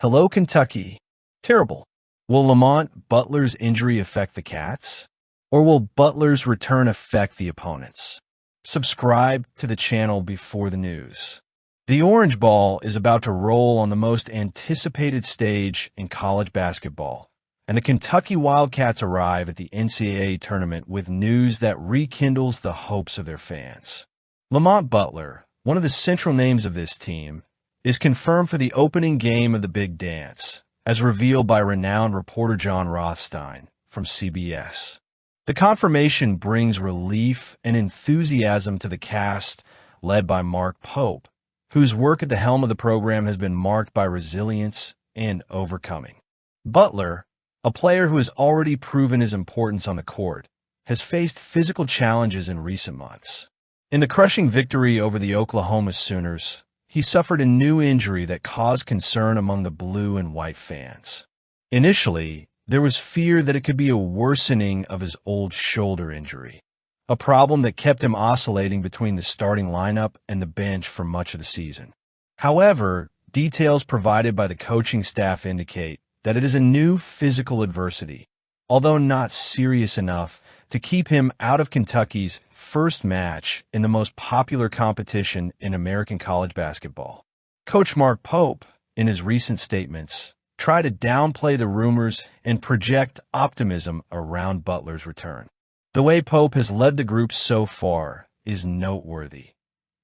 Hello, Kentucky. Terrible. Will Lamont Butler's injury affect the Cats? Or will Butler's return affect the opponents? Subscribe to the channel before the news. The Orange Ball is about to roll on the most anticipated stage in college basketball, and the Kentucky Wildcats arrive at the NCAA tournament with news that rekindles the hopes of their fans. Lamont Butler, one of the central names of this team, is confirmed for the opening game of the Big Dance, as revealed by renowned reporter John Rothstein from CBS. The confirmation brings relief and enthusiasm to the cast led by Mark Pope, whose work at the helm of the program has been marked by resilience and overcoming. Butler, a player who has already proven his importance on the court, has faced physical challenges in recent months. In the crushing victory over the Oklahoma Sooners, he suffered a new injury that caused concern among the blue and white fans. Initially, there was fear that it could be a worsening of his old shoulder injury, a problem that kept him oscillating between the starting lineup and the bench for much of the season. However, details provided by the coaching staff indicate that it is a new physical adversity, although not serious enough to keep him out of Kentucky's first match in the most popular competition in American college basketball. Coach Mark Pope, in his recent statements, tried to downplay the rumors and project optimism around Butler's return. The way Pope has led the group so far is noteworthy.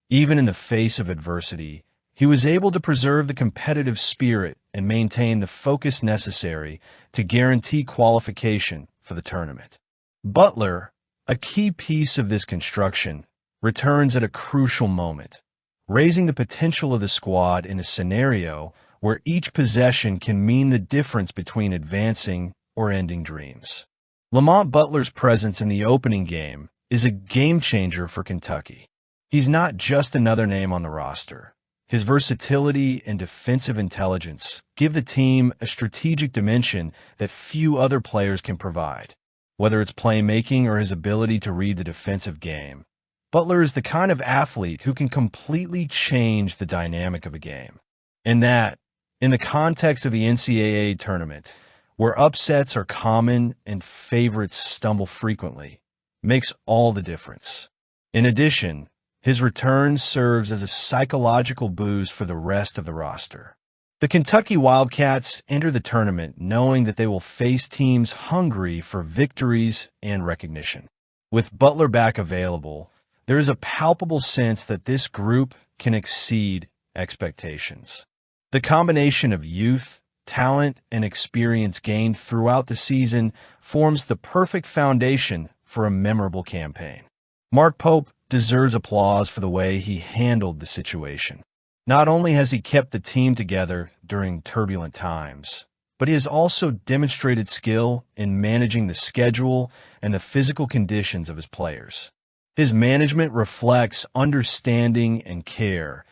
Even in the face of adversity, he was able to preserve the competitive spirit and maintain the focus necessary to guarantee qualification for the tournament. Butler, a key piece of this construction, returns at a crucial moment, raising the potential of the squad in a scenario where each possession can mean the difference between advancing or ending dreams. Lamont Butler's presence in the opening game is a game-changer for Kentucky. He's not just another name on the roster. His versatility and defensive intelligence give the team a strategic dimension that few other players can provide. Whether it's playmaking or his ability to read the defensive game, Butler is the kind of athlete who can completely change the dynamic of a game. And that, in the context of the NCAA tournament, where upsets are common and favorites stumble frequently, makes all the difference. In addition, his return serves as a psychological boost for the rest of the roster. The Kentucky Wildcats enter the tournament knowing that they will face teams hungry for victories and recognition. With Butler back available, there is a palpable sense that this group can exceed expectations. The combination of youth, talent, and experience gained throughout the season forms the perfect foundation for a memorable campaign. Mark Pope deserves applause for the way he handled the situation. Not only has he kept the team together during turbulent times, but he has also demonstrated skill in managing the schedule and the physical conditions of his players. His management reflects understanding and care,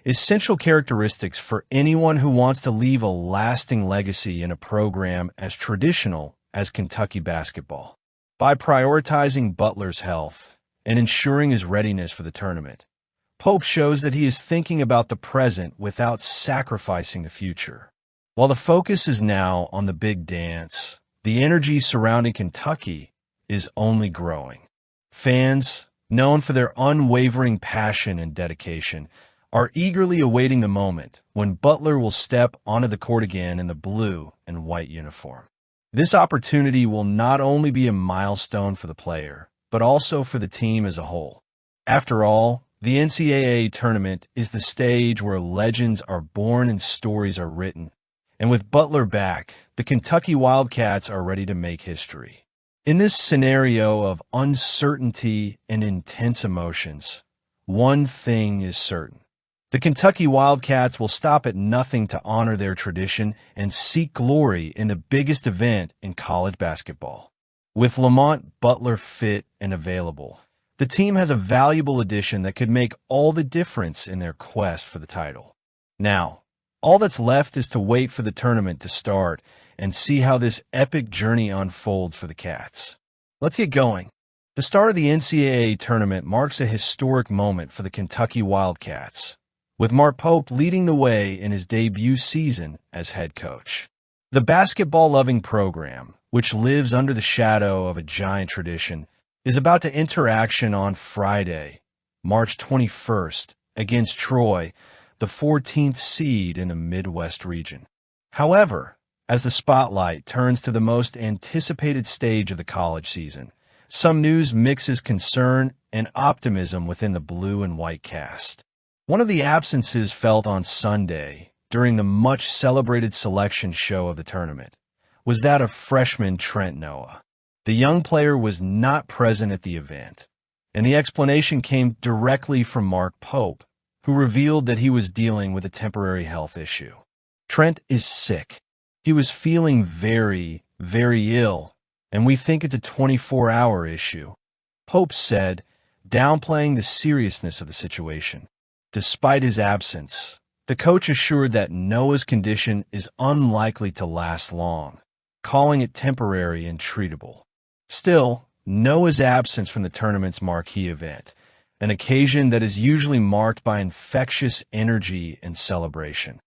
essential characteristics for anyone who wants to leave a lasting legacy in a program as traditional as Kentucky basketball. By prioritizing Butler's health and ensuring his readiness for the tournament, Pope shows that he is thinking about the present without sacrificing the future. While the focus is now on the Big Dance, the energy surrounding Kentucky is only growing. Fans, known for their unwavering passion and dedication, are eagerly awaiting the moment when Butler will step onto the court again in the blue and white uniform. This opportunity will not only be a milestone for the player, but also for the team as a whole. After all, the NCAA tournament is the stage where legends are born and stories are written. And with Butler back, the Kentucky Wildcats are ready to make history. In this scenario of uncertainty and intense emotions, one thing is certain. The Kentucky Wildcats will stop at nothing to honor their tradition and seek glory in the biggest event in college basketball. With Lamont Butler fit and available, the team has a valuable addition that could make all the difference in their quest for the title. Now, all that's left is to wait for the tournament to start and see how this epic journey unfolds for the Cats. Let's get going. The start of the NCAA tournament marks a historic moment for the Kentucky Wildcats. with Mark Pope leading the way in his debut season as head coach. The basketball-loving program, which lives under the shadow of a giant tradition, is about to enter action on Friday, March 21st, against Troy, the 14th seed in the Midwest region. However, as the spotlight turns to the most anticipated stage of the college season, some news mixes concern and optimism within the blue and white cast. One of the absences felt on Sunday during the much-celebrated selection show of the tournament was that of freshman Trent Noah. The young player was not present at the event, and the explanation came directly from Mark Pope, who revealed that he was dealing with a temporary health issue. Trent is sick. He was feeling very, very ill, and we think it's a 24-hour issue, Pope said, downplaying the seriousness of the situation. Despite his absence, the coach assured that Noah's condition is unlikely to last long, calling it temporary and treatable. Still, Noah's absence from the tournament's marquee event, an occasion that is usually marked by infectious energy and celebration,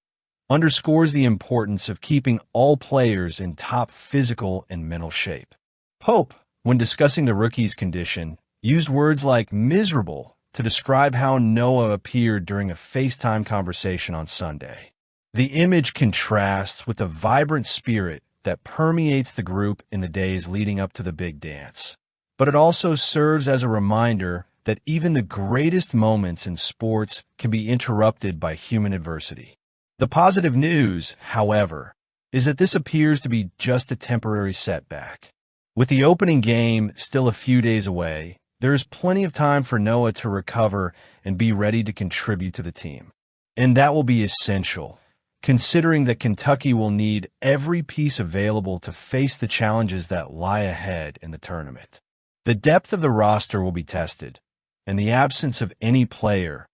underscores the importance of keeping all players in top physical and mental shape. Pope, when discussing the rookie's condition, used words like miserable to describe how Noah appeared during a FaceTime conversation on Sunday. The image contrasts with the vibrant spirit that permeates the group in the days leading up to the big dance. But it also serves as a reminder that even the greatest moments in sports can be interrupted by human adversity. The positive news, however, is that this appears to be just a temporary setback. With the opening game still a few days away, there is plenty of time for Noah to recover and be ready to contribute to the team. And that will be essential, considering that Kentucky will need every piece available to face the challenges that lie ahead in the tournament. The depth of the roster will be tested, and the absence of any player,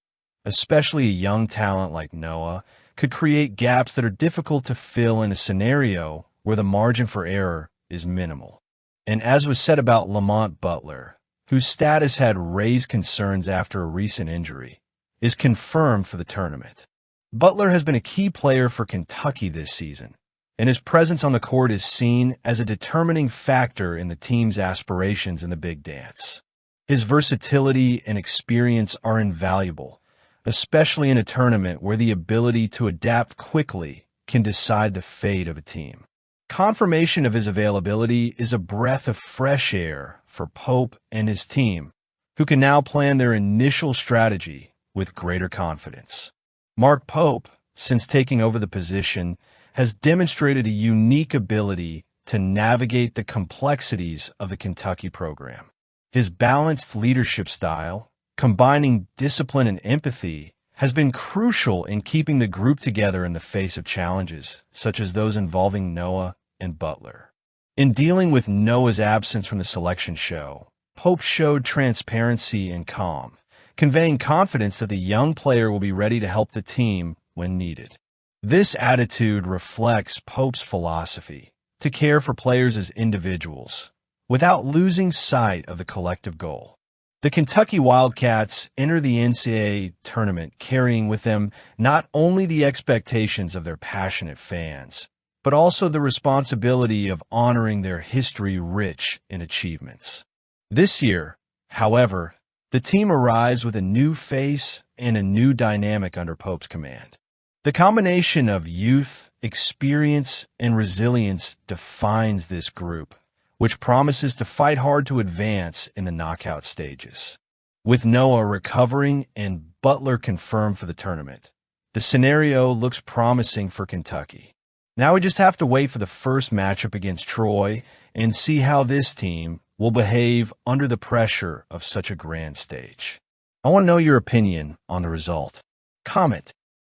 especially a young talent like Noah, could create gaps that are difficult to fill in a scenario where the margin for error is minimal. And as was said about Lamont Butler, whose status had raised concerns after a recent injury, is confirmed for the tournament. Butler has been a key player for Kentucky this season, and his presence on the court is seen as a determining factor in the team's aspirations in the big dance. His versatility and experience are invaluable, especially in a tournament where the ability to adapt quickly can decide the fate of a team. Confirmation of his availability is a breath of fresh air for Pope and his team, who can now plan their initial strategy with greater confidence. Mark Pope, since taking over the position, has demonstrated a unique ability to navigate the complexities of the Kentucky program. His balanced leadership style, combining discipline and empathy, has been crucial in keeping the group together in the face of challenges, such as those involving Noah and Butler. In dealing with Noah's absence from the selection show, Pope showed transparency and calm, conveying confidence that the young player will be ready to help the team when needed. This attitude reflects Pope's philosophy to care for players as individuals, without losing sight of the collective goal. The Kentucky Wildcats enter the NCAA tournament carrying with them not only the expectations of their passionate fans, but also the responsibility of honoring their history rich in achievements. This year, however, the team arrives with a new face and a new dynamic under Pope's command. The combination of youth, experience, and resilience defines this group, which promises to fight hard to advance in the knockout stages. With Noah recovering and Butler confirmed for the tournament, the scenario looks promising for Kentucky. Now we just have to wait for the first matchup against Troy and see how this team will behave under the pressure of such a grand stage. I want to know your opinion on the result. Comment